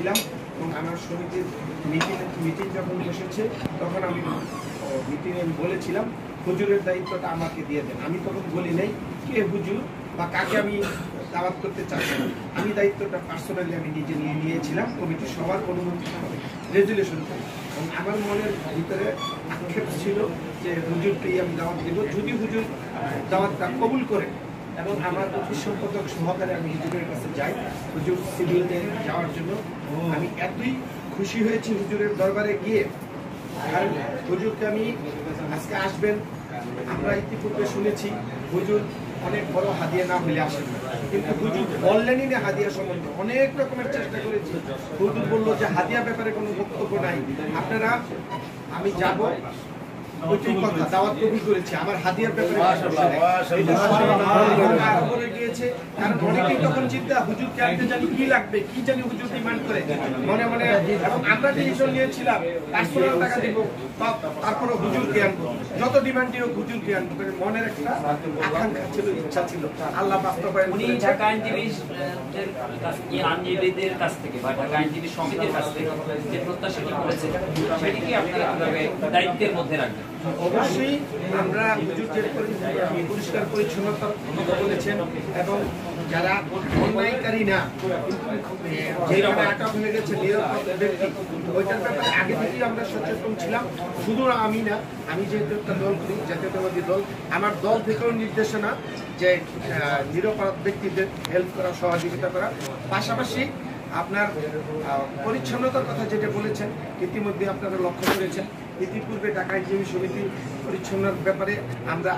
নিলাম এবং আমার সমিতির মিটিং যখন বসেছে তখন আমি মিটিংয়ে বলেছিলাম হুজুরের দায়িত্বটা আমাকে দিয়ে দেন। আমি তখন বলি নাই কে হুজুর বা কাকে আমি দাওয়াত করতে চাচ্ছি না, আমি দায়িত্বটা পার্সোনালি আমি নিজে নিয়েছিলাম। কমিটি সবার অনুমতি রেজুলেশন করি এবং আমার মনের ভিতরে আক্ষেপ ছিল যে হুজুরকেই আমি দাওয়াত দেব, যদি হুজুর দাওয়াতটা কবুল করে। এবং আমার অফিস সম্পাদক সহকারে আমি হুজুরের কাছে যাই হুজুর সিভিলতে যাওয়ার জন্য। আমি এতই খুশি হয়েছি হুজুরের দরবারে গিয়ে, কারণ হুজুরকে আমি আজকে আসবেন, আমরা ইতিপূর্বে শুনেছি হুজুর অনেক বড় হাদিয়া না হলে আসেন না, কিন্তু হুজুর বললেনই না হাদিয়া সম্বন্ধে। অনেক রকমের চেষ্টা করেছি, হুজুর বললো যে হাদিয়া ব্যাপারে কোনো বক্তব্য নাই, আপনারা আমি যাব ওইটাই কথা, দাওয়াত কবুল করেছি। আমার হাদিয়ার ব্যাপারে গিয়েছে, কারণ অনেকেই তখন চিন্তা হুজুরকে আনতে জানি কি লাগবে, কি জানি হুজুর ডিমান্ড করে মনে মনে। এবং আমরা ডিসিশন নিয়েছিলাম 500 টাকা দিব, তারপরে হুজুরকে আনবো, যত ডিমান্ড হোক হুজুরকে আনবো। মনের একটা আকাঙ্ক্ষা ছিল, ইচ্ছা ছিল, আল্লাহ বাস্তবায়ন। উনি ঢাকা আইনজীবীদের কাছ থেকে বা ঢাকা আইনজীবী সমিতির কাছ থেকে যে প্রত্যাশাটি করেছেন সেটিকে আপনারা কিভাবে দায়িত্বের মধ্যে রাখবেন? অবশ্যই আমরা হুজুর যে পরিষ্কার পরিচ্ছন্নতার কথা বলেছেন এবং যারা অন্যায়কারী না, যেখানে আটক হয়ে গেছে নিরাপদ ব্যক্তি, ওইটার ব্যাপারে আগে থেকেই আমরা সচেতন ছিলাম। শুধু আমি না, আমি যেহেতু একটা দল করি, জাতীয়তাবাদী দল, আমার দল থেকেও নির্দেশনা যে নিরাপদ ব্যক্তিদের হেল্প করা, সহযোগিতা করা। পাশাপাশি আপনার পরিচ্ছন্নতার কথা যেটা বলেছেন, ইতিমধ্যে আপনারা লক্ষ্য করেছেন ইতিপূর্বে ঢাকা আইনজীবী সমিতির পরিচ্ছন্নতার ব্যাপারে আমরা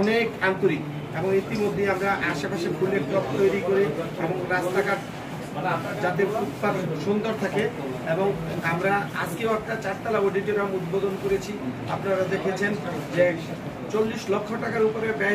অনেক আন্তরিক, এবং ইতিমধ্যে আমরা আশেপাশে ফুলের টব তৈরি করে এবং রাস্তাঘাট যাতে ফুটপাত সুন্দর থাকে। এবং আমরা আজকেও একটা 4তলা অডিটোরিয়াম উদ্বোধন করেছি, আপনারা দেখেছেন যে 40 লক্ষ টাকার উপরে ব্যয়।